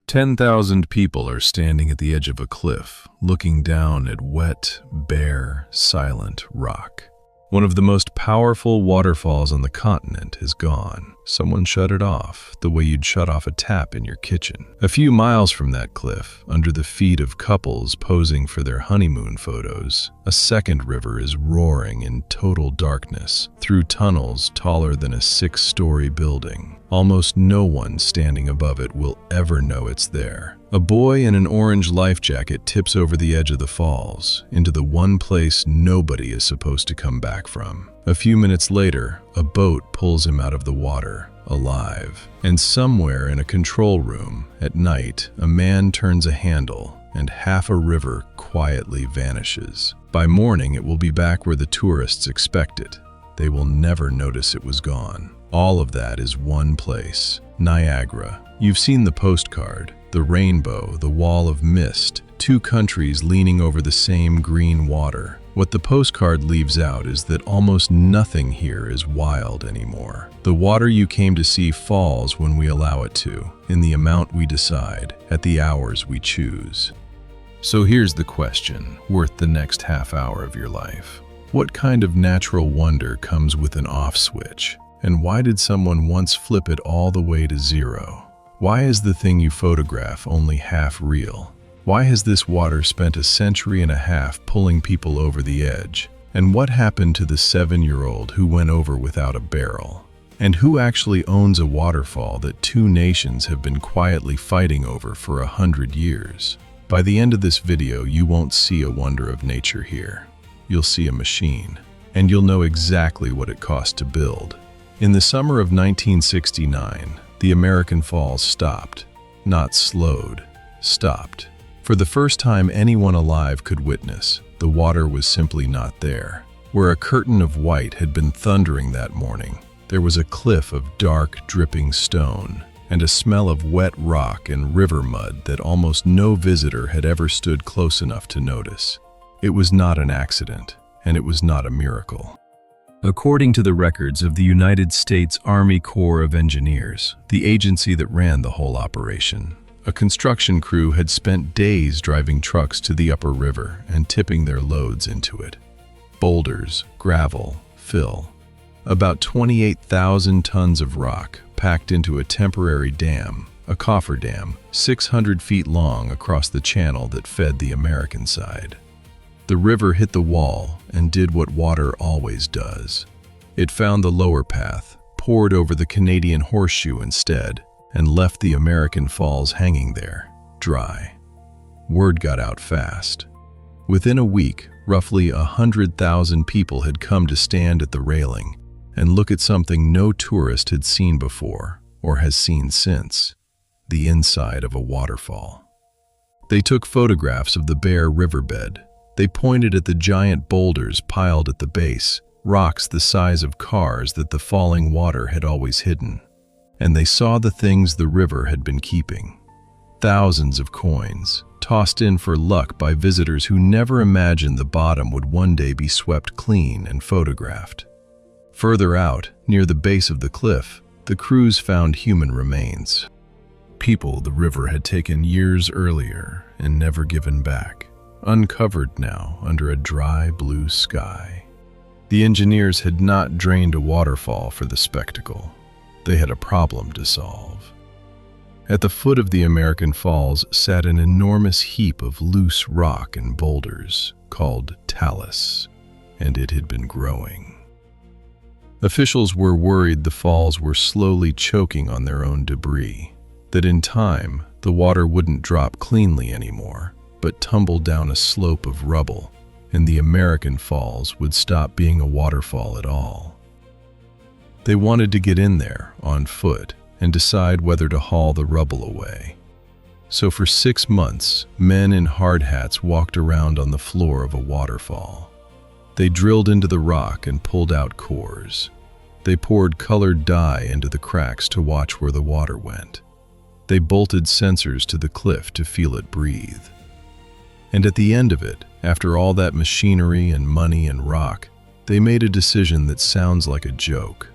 10,000 people are standing at the edge of a cliff, looking down at wet, bare, silent rock. One of the most powerful waterfalls on the continent is gone. Someone shut it off, the way you'd shut off a tap in your kitchen. A few miles from that cliff, under the feet of couples posing for their honeymoon photos, a second river is roaring in total darkness, through tunnels taller than a 6-story building. Almost no one standing above it will ever know it's there. A boy in an orange life jacket tips over the edge of the falls, into the one place nobody is supposed to come back from. A few minutes later, a boat pulls him out of the water, alive. And somewhere in a control room, at night, a man turns a handle, and half a river quietly vanishes. By morning, it will be back where the tourists expect it. They will never notice it was gone. All of that is one place, Niagara. You've seen the postcard, the rainbow, the wall of mist, two countries leaning over the same green water. What the postcard leaves out is that almost nothing here is wild anymore. The water you came to see falls when we allow it to, in the amount we decide, at the hours we choose. So here's the question, worth the next half hour of your life. What kind of natural wonder comes with an off switch? And why did someone once flip it all the way to zero? Why is the thing you photograph only half real? Why has this water spent a century and a half pulling people over the edge? And what happened to the 7-year-old who went over without a barrel? And who actually owns a waterfall that two nations have been quietly fighting over for 100 years? By the end of this video, you won't see a wonder of nature here. You'll see a machine, and you'll know exactly what it cost to build. In the summer of 1969, the American Falls stopped. Not slowed, stopped. For the first time anyone alive could witness, the water was simply not there. Where a curtain of white had been thundering that morning, there was a cliff of dark, dripping stone, and a smell of wet rock and river mud that almost no visitor had ever stood close enough to notice. It was not an accident, and it was not a miracle. According to the records of the United States Army Corps of Engineers, the agency that ran the whole operation, a construction crew had spent days driving trucks to the upper river and tipping their loads into it. Boulders, gravel, fill. About 28,000 tons of rock packed into a temporary dam, a cofferdam, 600 feet long across the channel that fed the American side. The river hit the wall and did what water always does. It found the lower path, poured over the Canadian Horseshoe instead, and left the American Falls hanging there, dry. Word got out fast. Within a week, roughly 100,000 people had come to stand at the railing and look at something no tourist had seen before or has seen since, the inside of a waterfall. They took photographs of the bare riverbed. They pointed at the giant boulders piled at the base, rocks the size of cars that the falling water had always hidden. And they saw the things the river had been keeping. Thousands of coins, tossed in for luck by visitors who never imagined the bottom would one day be swept clean and photographed. Further out, near the base of the cliff, the crews found human remains. People the river had taken years earlier and never given back. Uncovered now under a dry blue sky. The engineers had not drained a waterfall for the spectacle. They had a problem to solve. At the foot of the American Falls sat an enormous heap of loose rock and boulders called talus, and it had been growing. Officials were worried the falls were slowly choking on their own debris, that in time the water wouldn't drop cleanly anymore, but tumble down a slope of rubble, and the American Falls would stop being a waterfall at all. They wanted to get in there, on foot, and decide whether to haul the rubble away. So for 6 months, men in hard hats walked around on the floor of a waterfall. They drilled into the rock and pulled out cores. They poured colored dye into the cracks to watch where the water went. They bolted sensors to the cliff to feel it breathe. And at the end of it, after all that machinery and money and rock, they made a decision that sounds like a joke.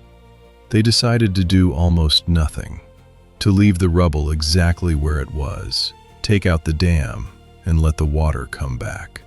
They decided to do almost nothing, to leave the rubble exactly where it was, take out the dam, and let the water come back.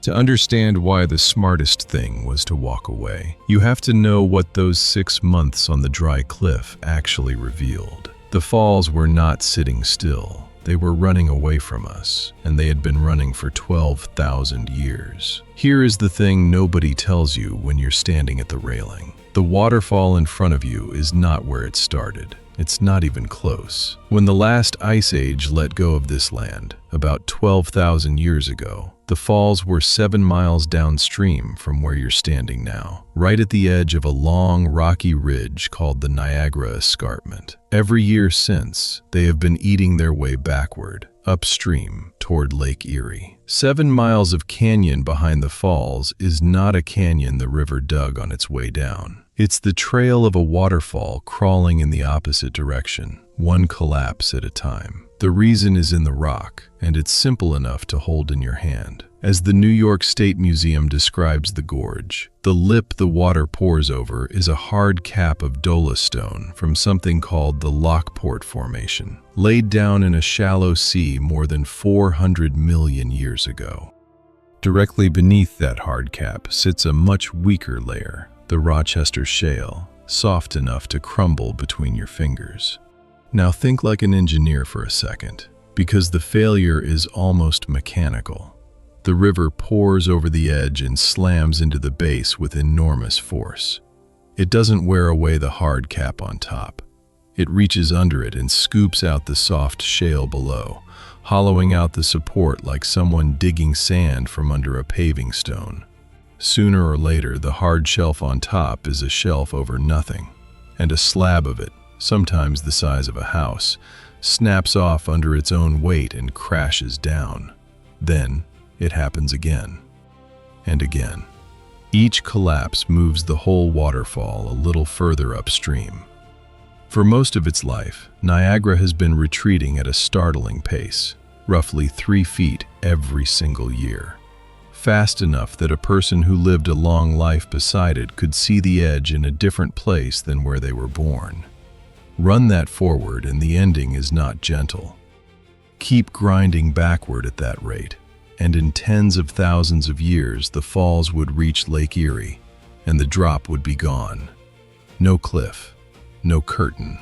To understand why the smartest thing was to walk away, you have to know what those 6 months on the dry cliff actually revealed. The falls were not sitting still. They were running away from us, and they had been running for 12,000 years. Here is the thing nobody tells you when you're standing at the railing. The waterfall in front of you is not where it started. It's not even close. When the last ice age let go of this land, about 12,000 years ago, the falls were 7 miles downstream from where you're standing now, right at the edge of a long, rocky ridge called the Niagara Escarpment. Every year since, they have been eating their way backward, upstream, toward Lake Erie. 7 miles of canyon behind the falls is not a canyon the river dug on its way down. It's the trail of a waterfall crawling in the opposite direction, one collapse at a time. The reason is in the rock, and it's simple enough to hold in your hand. As the New York State Museum describes the gorge, the lip the water pours over is a hard cap of dolostone from something called the Lockport Formation, laid down in a shallow sea more than 400 million years ago. Directly beneath that hard cap sits a much weaker layer, the Rochester Shale, soft enough to crumble between your fingers. Now think like an engineer for a second, because the failure is almost mechanical. The river pours over the edge and slams into the base with enormous force. It doesn't wear away the hard cap on top. It reaches under it and scoops out the soft shale below, hollowing out the support like someone digging sand from under a paving stone. Sooner or later, the hard shelf on top is a shelf over nothing, and a slab of it, sometimes the size of a house, snaps off under its own weight and crashes down. Then, it happens again, and again. Each collapse moves the whole waterfall a little further upstream. For most of its life, Niagara has been retreating at a startling pace, roughly 3 feet every single year. Fast enough that a person who lived a long life beside it could see the edge in a different place than where they were born. Run that forward and the ending is not gentle. Keep grinding backward at that rate, and in tens of thousands of years the falls would reach Lake Erie, and the drop would be gone. No cliff, no curtain.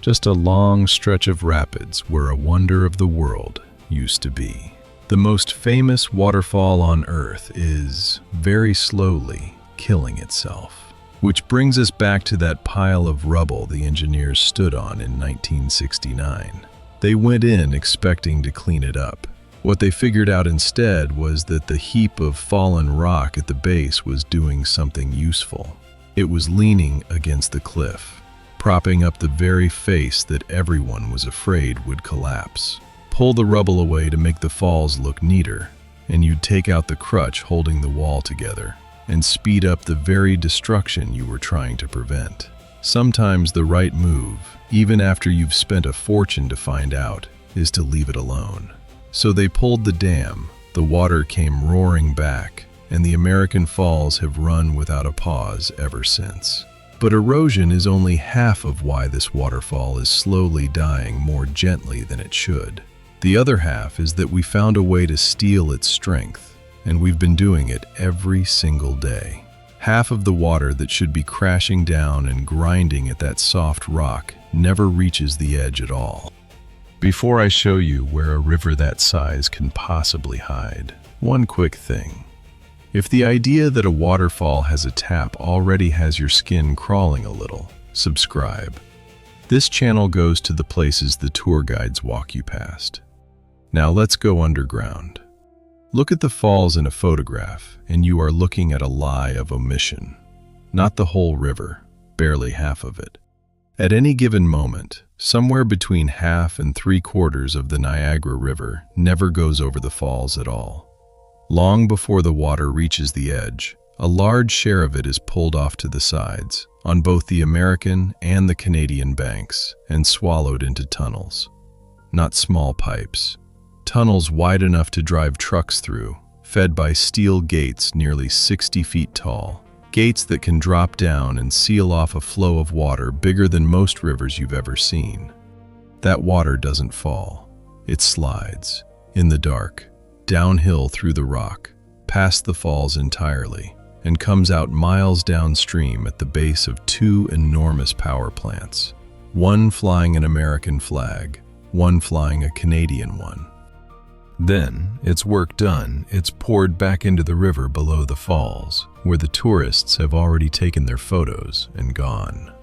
Just a long stretch of rapids where a wonder of the world used to be. The most famous waterfall on Earth is, very slowly, killing itself. Which brings us back to that pile of rubble the engineers stood on in 1969. They went in expecting to clean it up. What they figured out instead was that the heap of fallen rock at the base was doing something useful. It was leaning against the cliff, propping up the very face that everyone was afraid would collapse. Pull the rubble away to make the falls look neater, and you'd take out the crutch holding the wall together, and speed up the very destruction you were trying to prevent. Sometimes the right move, even after you've spent a fortune to find out, is to leave it alone. So they pulled the dam, the water came roaring back, and the American Falls have run without a pause ever since. But erosion is only half of why this waterfall is slowly dying more gently than it should. The other half is that we found a way to steal its strength, and we've been doing it every single day. Half of the water that should be crashing down and grinding at that soft rock never reaches the edge at all. Before I show you where a river that size can possibly hide, one quick thing. If the idea that a waterfall has a tap already has your skin crawling a little, subscribe. This channel goes to the places the tour guides walk you past. Now let's go underground. Look at the falls in a photograph, and you are looking at a lie of omission. Not the whole river, barely half of it. At any given moment, somewhere between half and 3/4 of the Niagara River never goes over the falls at all. Long before the water reaches the edge, a large share of it is pulled off to the sides, on both the American and the Canadian banks, and swallowed into tunnels. Not small pipes. Tunnels wide enough to drive trucks through, fed by steel gates nearly 60 feet tall. Gates that can drop down and seal off a flow of water bigger than most rivers you've ever seen. That water doesn't fall. It slides, in the dark, downhill through the rock, past the falls entirely, and comes out miles downstream at the base of two enormous power plants, one flying an American flag, one flying a Canadian one. Then, its work done, it's poured back into the river below the falls, where the tourists have already taken their photos and gone.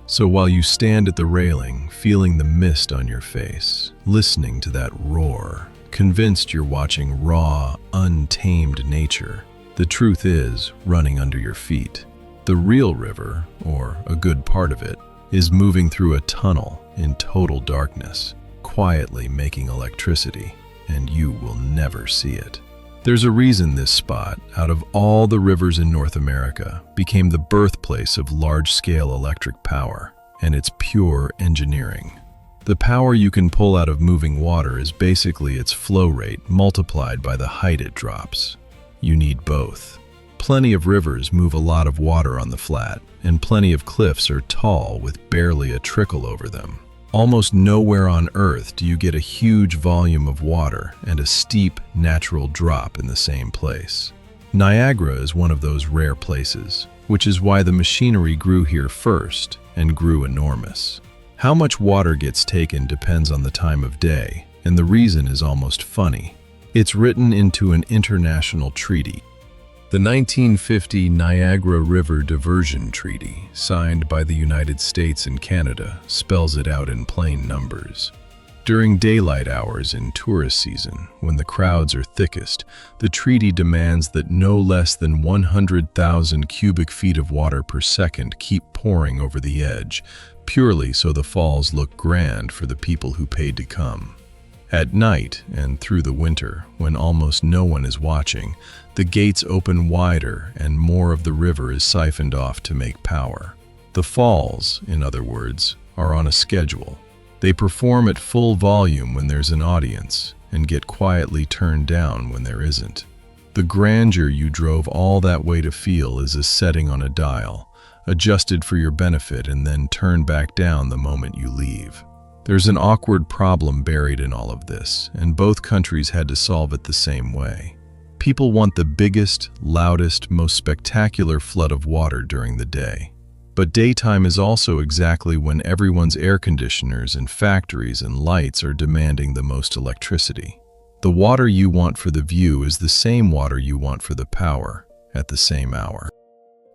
So while you stand at the railing, feeling the mist on your face, listening to that roar, convinced you're watching raw, untamed nature, the truth is running under your feet. The real river, or a good part of it, is moving through a tunnel in total darkness, quietly making electricity, and you will never see it. There's a reason this spot, out of all the rivers in North America, became the birthplace of large-scale electric power, and it's pure engineering. The power you can pull out of moving water is basically its flow rate multiplied by the height it drops. You need both. Plenty of rivers move a lot of water on the flat, and plenty of cliffs are tall with barely a trickle over them. Almost nowhere on Earth do you get a huge volume of water and a steep, natural drop in the same place. Niagara is one of those rare places, which is why the machinery grew here first and grew enormous. How much water gets taken depends on the time of day, and the reason is almost funny. It's written into an international treaty. The 1950 Niagara River Diversion Treaty, signed by the United States and Canada, spells it out in plain numbers. During daylight hours in tourist season, when the crowds are thickest, the treaty demands that no less than 100,000 cubic feet of water per second keep pouring over the edge, purely so the falls look grand for the people who paid to come. At night and through the winter, when almost no one is watching, the gates open wider and more of the river is siphoned off to make power. The falls, in other words, are on a schedule. They perform at full volume when there's an audience and get quietly turned down when there isn't. The grandeur you drove all that way to feel is a setting on a dial, adjusted for your benefit and then turned back down the moment you leave. There's an awkward problem buried in all of this, and both countries had to solve it the same way. People want the biggest, loudest, most spectacular flood of water during the day. But daytime is also exactly when everyone's air conditioners and factories and lights are demanding the most electricity. The water you want for the view is the same water you want for the power, at the same hour.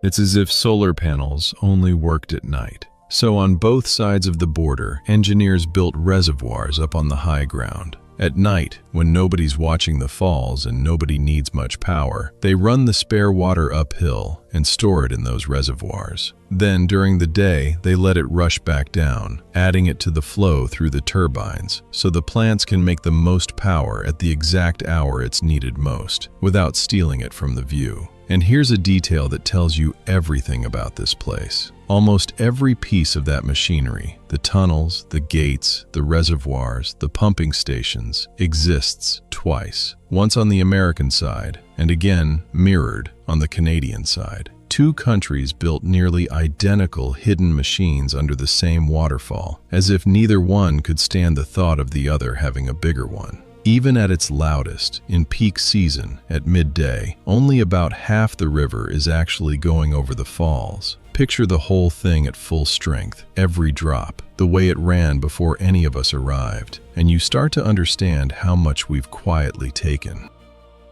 It's as if solar panels only worked at night. So on both sides of the border, engineers built reservoirs up on the high ground. At night, when nobody's watching the falls and nobody needs much power, they run the spare water uphill and store it in those reservoirs. Then, during the day, they let it rush back down, adding it to the flow through the turbines, so the plants can make the most power at the exact hour it's needed most, without stealing it from the view. And here's a detail that tells you everything about this place. Almost every piece of that machinery, the tunnels, the gates, the reservoirs, the pumping stations, exists twice. Once on the American side, and again mirrored on the Canadian side. Two countries built nearly identical hidden machines under the same waterfall, as if neither one could stand the thought of the other having a bigger one. Even at its loudest, in peak season, at midday, only about half the river is actually going over the falls. Picture the whole thing at full strength, every drop, the way it ran before any of us arrived, and you start to understand how much we've quietly taken.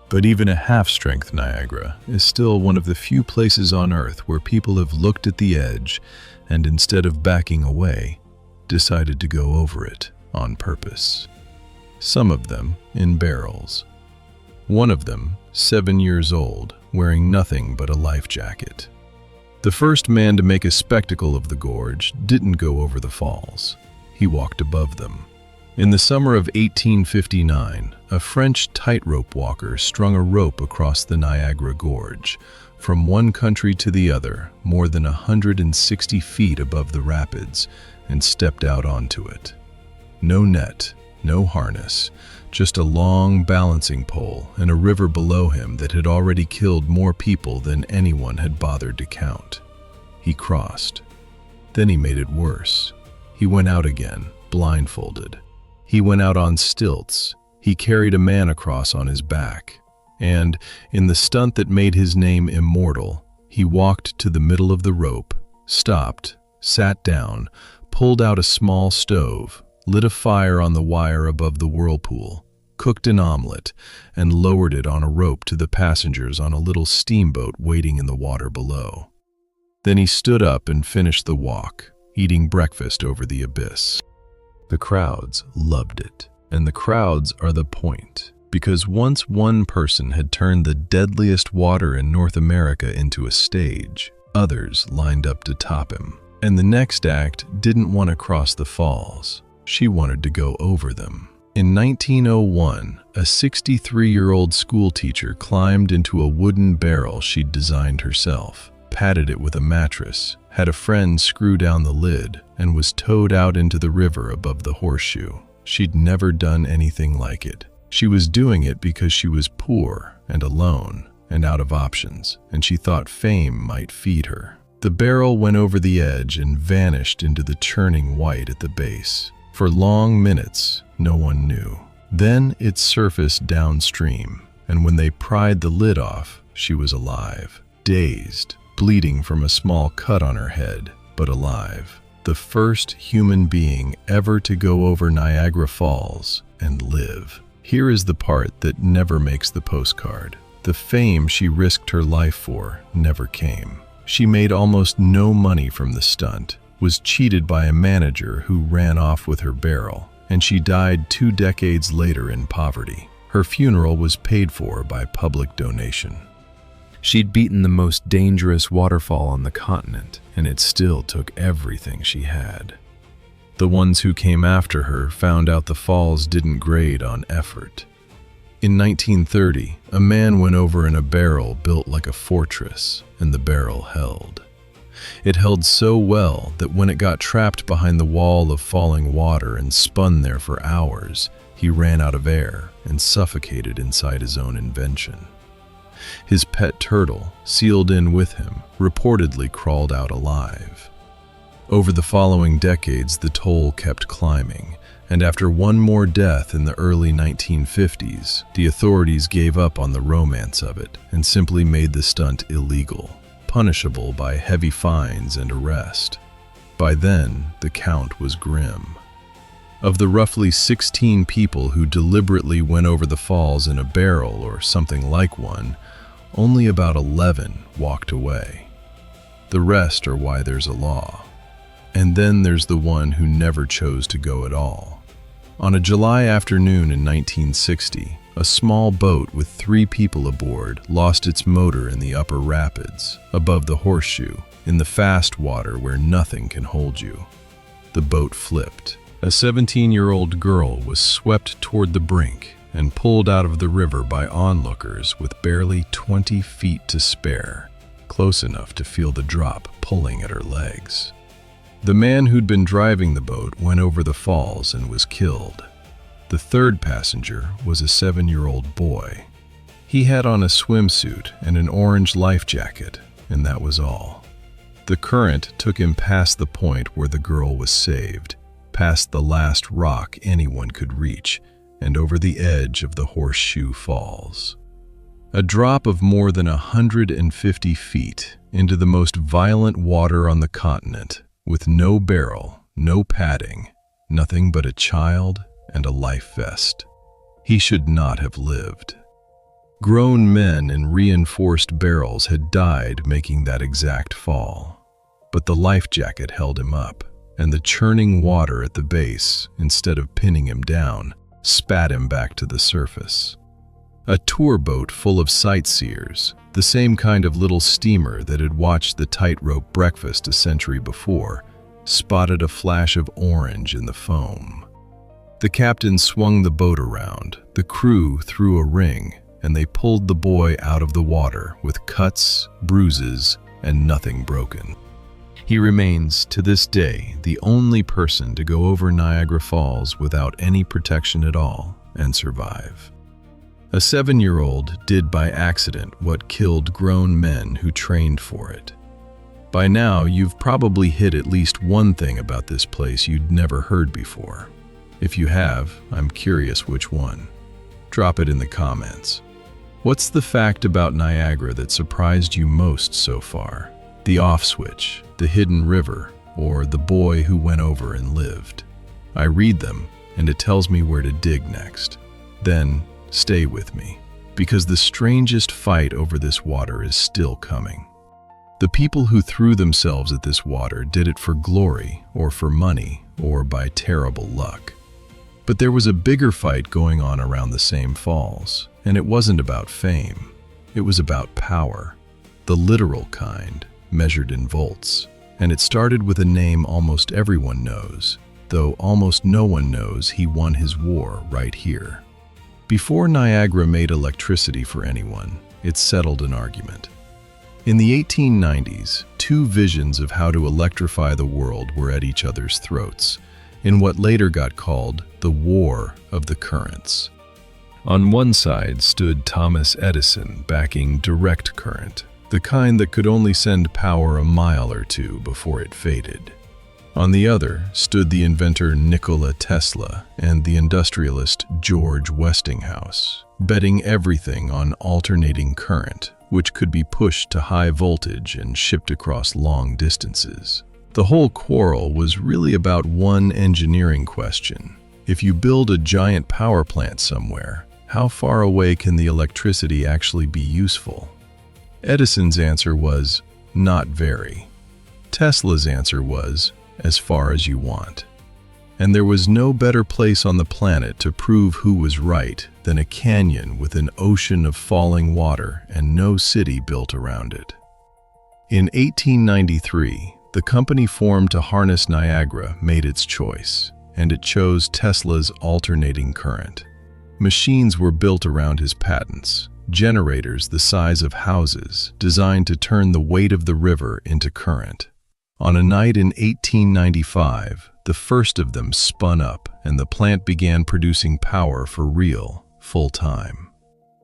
But even a half-strength Niagara is still one of the few places on Earth where people have looked at the edge and instead of backing away, decided to go over it on purpose. Some of them in barrels. One of them, 7 years old, wearing nothing but a life jacket. The first man to make a spectacle of the gorge didn't go over the falls. He walked above them. In the summer of 1859, a French tightrope walker strung a rope across the Niagara Gorge, from one country to the other, more than 160 feet above the rapids, and stepped out onto it. No net, no harness, just a long balancing pole and a river below him that had already killed more people than anyone had bothered to count. He crossed. Then he made it worse. He went out again, blindfolded. He went out on stilts. He carried a man across on his back. And, in the stunt that made his name immortal, he walked to the middle of the rope, stopped, sat down, pulled out a small stove, lit a fire on the wire above the whirlpool, cooked an omelet, and lowered it on a rope to the passengers on a little steamboat waiting in the water below. Then he stood up and finished the walk, eating breakfast over the abyss. The crowds loved it, and the crowds are the point, because once one person had turned the deadliest water in North America into a stage, others lined up to top him. And the next act didn't want to cross the falls. She wanted to go over them. In 1901, a 63-year-old schoolteacher climbed into a wooden barrel she'd designed herself, padded it with a mattress, had a friend screw down the lid, and was towed out into the river above the Horseshoe. She'd never done anything like it. She was doing it because she was poor and alone and out of options, and she thought fame might feed her. The barrel went over the edge and vanished into the churning white at the base. For long minutes, no one knew. Then it surfaced downstream, and when they pried the lid off, she was alive, dazed, bleeding from a small cut on her head, but alive. The first human being ever to go over Niagara Falls and live. Here is the part that never makes the postcard. The fame she risked her life for never came. She made almost no money from the stunt, was cheated by a manager who ran off with her barrel, and she died 2 decades later in poverty. Her funeral was paid for by public donation. She'd beaten the most dangerous waterfall on the continent, and it still took everything she had. The ones who came after her found out the falls didn't grade on effort. In 1930, a man went over in a barrel built like a fortress, and the barrel held. It held so well that when it got trapped behind the wall of falling water and spun there for hours, he ran out of air and suffocated inside his own invention. His pet turtle, sealed in with him, reportedly crawled out alive. Over the following decades, the toll kept climbing, and after one more death in the early 1950s, the authorities gave up on the romance of it and simply made the stunt illegal, punishable by heavy fines and arrest. By then, the count was grim. Of the roughly 16 people who deliberately went over the falls in a barrel or something like one, only about 11 walked away. The rest are why there's a law. And then there's the one who never chose to go at all. On a July afternoon in 1960, a small boat with 3 people aboard lost its motor in the upper rapids, above the Horseshoe, in the fast water where nothing can hold you. The boat flipped. A 17-year-old girl was swept toward the brink and pulled out of the river by onlookers with barely 20 feet to spare, close enough to feel the drop pulling at her legs. The man who'd been driving the boat went over the falls and was killed. The third passenger was a 7-year-old boy. He had on a swimsuit and an orange life jacket, and that was all. The current took him past the point where the girl was saved, past the last rock anyone could reach, and over the edge of the Horseshoe Falls. A drop of more than 150 feet into the most violent water on the continent, with no barrel, no padding, nothing but a child and a life vest. He should not have lived. Grown men in reinforced barrels had died making that exact fall, but the life jacket held him up, and the churning water at the base, instead of pinning him down, spat him back to the surface. A tour boat full of sightseers, the same kind of little steamer that had watched the tightrope breakfast a century before, spotted a flash of orange in the foam. The captain swung the boat around, the crew threw a ring, and they pulled the boy out of the water with cuts, bruises, and nothing broken. He remains, to this day, the only person to go over Niagara Falls without any protection at all and survive. A 7-year-old did by accident what killed grown men who trained for it. By now, you've probably hit at least one thing about this place you'd never heard before. If you have, I'm curious which one. Drop it in the comments. What's the fact about Niagara that surprised you most so far? The off switch, the hidden river, or the boy who went over and lived? I read them, and it tells me where to dig next. Then, stay with me, because the strangest fight over this water is still coming. The people who threw themselves at this water did it for glory, or for money, or by terrible luck. But there was a bigger fight going on around the same falls, and it wasn't about fame. It was about power, the literal kind, measured in volts. And it started with a name almost everyone knows, though almost no one knows he won his war right here. Before Niagara made electricity for anyone, it settled an argument. In the 1890s, two visions of how to electrify the world were at each other's throats, in what later got called the War of the Currents. On one side stood Thomas Edison backing direct current, the kind that could only send power a mile or two before it faded. On the other stood the inventor Nikola Tesla and the industrialist George Westinghouse, betting everything on alternating current, which could be pushed to high voltage and shipped across long distances. The whole quarrel was really about one engineering question. If you build a giant power plant somewhere, how far away can the electricity actually be useful? Edison's answer was, not very. Tesla's answer was, as far as you want. And there was no better place on the planet to prove who was right than a canyon with an ocean of falling water and no city built around it. In 1893, the company formed to harness Niagara made its choice, and it chose Tesla's alternating current. Machines were built around his patents, generators the size of houses, designed to turn the weight of the river into current. On a night in 1895, the first of them spun up and the plant began producing power for real, full-time.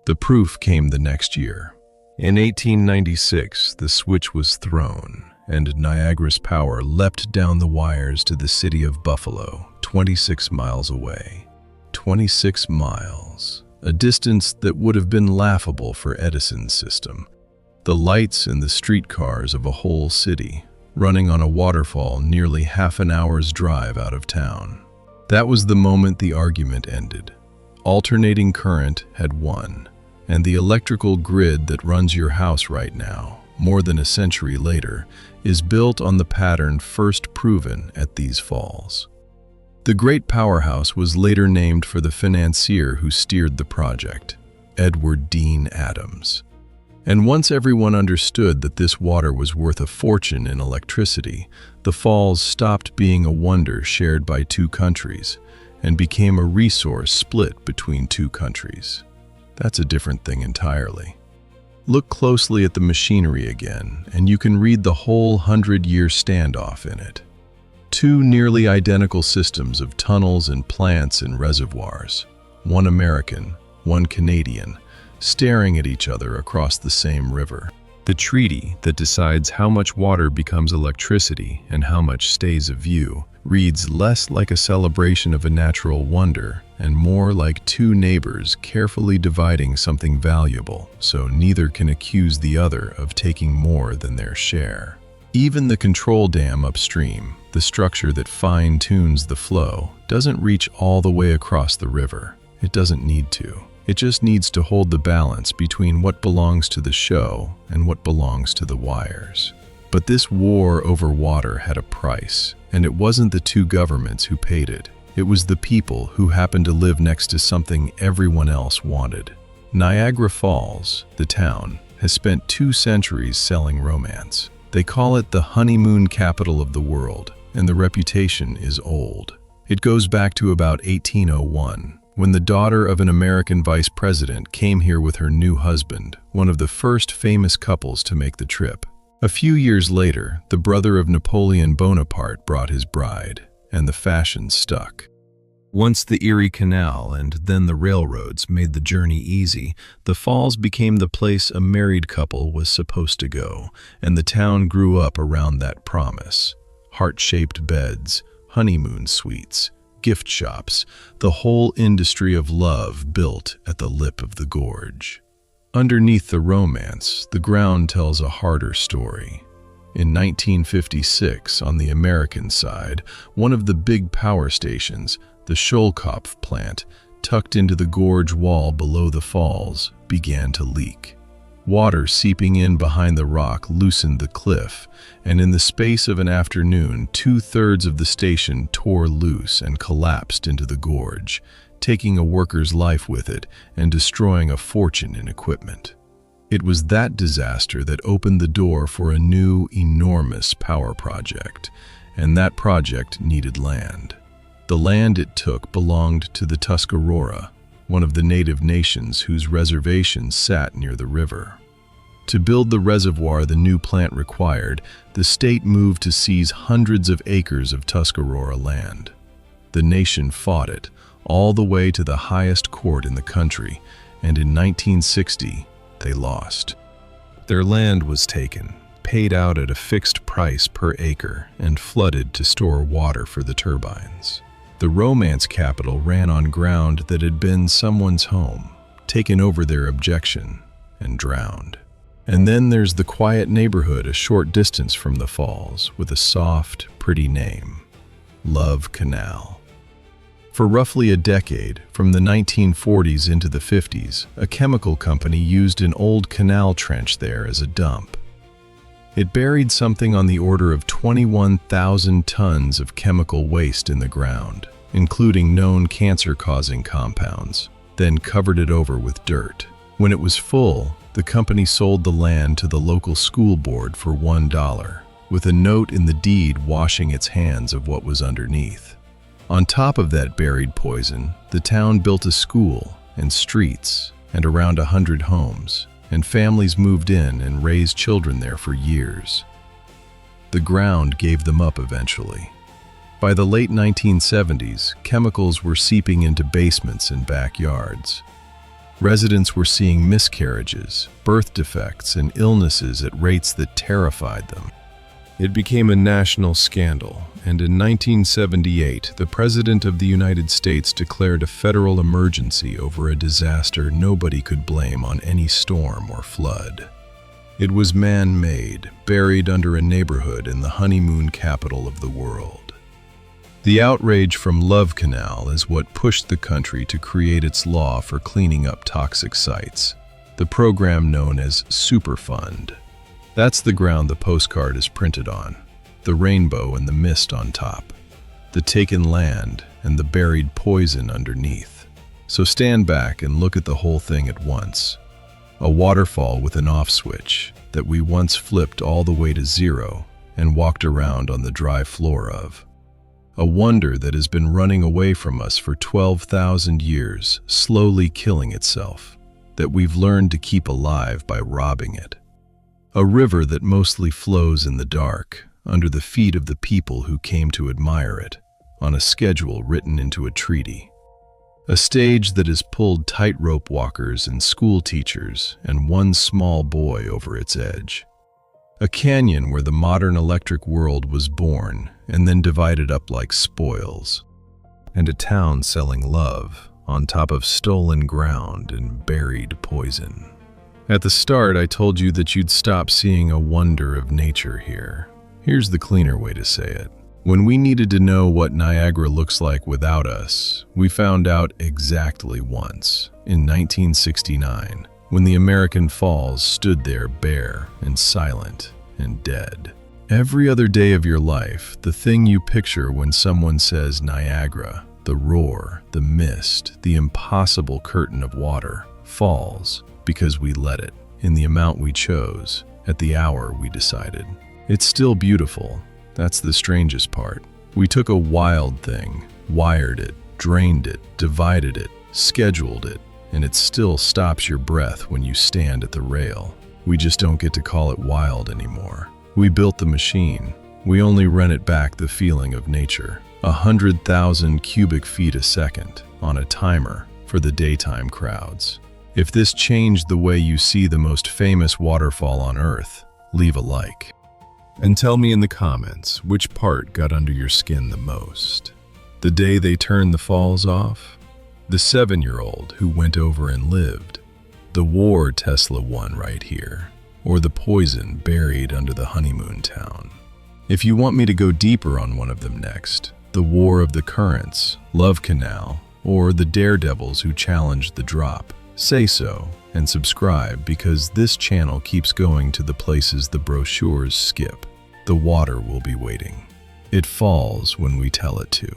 The proof came the next year. In 1896, the switch was thrown, and Niagara's power leapt down the wires to the city of Buffalo, 26 miles away. 26 miles, a distance that would have been laughable for Edison's system. The lights and the streetcars of a whole city, running on a waterfall nearly half an hour's drive out of town. That was the moment the argument ended. Alternating current had won, and the electrical grid that runs your house right now, more than a century later, is built on the pattern first proven at these falls. The great powerhouse was later named for the financier who steered the project, Edward Dean Adams. And once everyone understood that this water was worth a fortune in electricity, the falls stopped being a wonder shared by two countries and became a resource split between two countries. That's a different thing entirely. Look closely at the machinery again, and you can read the whole 100-year standoff in it. Two nearly identical systems of tunnels and plants and reservoirs, one American, one Canadian, staring at each other across the same river. The treaty that decides how much water becomes electricity and how much stays a view reads less like a celebration of a natural wonder and more like two neighbors carefully dividing something valuable so neither can accuse the other of taking more than their share. Even the control dam upstream, the structure that fine-tunes the flow, doesn't reach all the way across the river. It doesn't need to. It just needs to hold the balance between what belongs to the show and what belongs to the wires. But this war over water had a price, and it wasn't the two governments who paid it. It was the people who happened to live next to something everyone else wanted. Niagara Falls, the town, has spent 2 centuries selling romance. They call it the honeymoon capital of the world, and the reputation is old. It goes back to about 1801. When the daughter of an American vice president came here with her new husband, one of the first famous couples to make the trip. A few years later, the brother of Napoleon Bonaparte brought his bride, and the fashion stuck. Once the Erie Canal and then the railroads made the journey easy, the falls became the place a married couple was supposed to go, and the town grew up around that promise. Heart-shaped beds, honeymoon suites, gift shops, the whole industry of love built at the lip of the gorge. Underneath the romance, the ground tells a harder story. In 1956, on the American side, one of the big power stations, the Schoellkopf plant, tucked into the gorge wall below the falls, began to leak. Water seeping in behind the rock loosened the cliff, and in the space of an afternoon, 2/3 of the station tore loose and collapsed into the gorge, taking a worker's life with it and destroying a fortune in equipment. It was that disaster that opened the door for a new, enormous power project, and that project needed land. The land it took belonged to the Tuscarora, one of the native nations whose reservations sat near the river. To build the reservoir the new plant required, the state moved to seize hundreds of acres of Tuscarora land. The nation fought it, all the way to the highest court in the country, and in 1960, they lost. Their land was taken, paid out at a fixed price per acre, and flooded to store water for the turbines. The romance capital ran on ground that had been someone's home, taken over their objection, and drowned. And then there's the quiet neighborhood a short distance from the falls with a soft, pretty name, Love Canal. For roughly a decade, from the 1940s into the 50s, a chemical company used an old canal trench there as a dump. It buried something on the order of 21,000 tons of chemical waste in the ground, including known cancer-causing compounds, then covered it over with dirt. When it was full, the company sold the land to the local school board for $1, with a note in the deed washing its hands of what was underneath. On top of that buried poison, the town built a school and streets and around 100 homes, and families moved in and raised children there for years. The ground gave them up eventually. By the late 1970s, chemicals were seeping into basements and backyards. Residents were seeing miscarriages, birth defects, and illnesses at rates that terrified them. It became a national scandal, and in 1978, the President of the United States declared a federal emergency over a disaster nobody could blame on any storm or flood. It was man-made, buried under a neighborhood in the honeymoon capital of the world. The outrage from Love Canal is what pushed the country to create its law for cleaning up toxic sites, the program known as Superfund. That's the ground the postcard is printed on, the rainbow and the mist on top, the taken land and the buried poison underneath. So stand back and look at the whole thing at once. A waterfall with an off switch that we once flipped all the way to zero and walked around on the dry floor of. A wonder that has been running away from us for 12,000 years, slowly killing itself, that we've learned to keep alive by robbing it. A river that mostly flows in the dark, under the feet of the people who came to admire it, on a schedule written into a treaty. A stage that has pulled tightrope walkers and school teachers and one small boy over its edge. A canyon where the modern electric world was born and then divided up like spoils. And a town selling love on top of stolen ground and buried poison. At the start, I told you that you'd stop seeing a wonder of nature here. Here's the cleaner way to say it. When we needed to know what Niagara looks like without us, we found out exactly once, in 1969, when the American Falls stood there bare and silent and dead. Every other day of your life, the thing you picture when someone says Niagara, the roar, the mist, the impossible curtain of water, falls because we let it, in the amount we chose, at the hour we decided. It's still beautiful. That's the strangest part. We took a wild thing, wired it, drained it, divided it, scheduled it, and it still stops your breath when you stand at the rail. We just don't get to call it wild anymore. We built the machine. We only rent it back the feeling of nature. 100,000 cubic feet a second on a timer for the daytime crowds. If this changed the way you see the most famous waterfall on Earth, leave a like. And tell me in the comments which part got under your skin the most. The day they turned the falls off? The 7-year-old who went over and lived? The war Tesla won right here? Or the poison buried under the honeymoon town? If you want me to go deeper on one of them next, the War of the Currents, Love Canal, or the Daredevils who challenged the drop, say so and subscribe, because this channel keeps going to the places the brochures skip. The water will be waiting. It falls when we tell it to.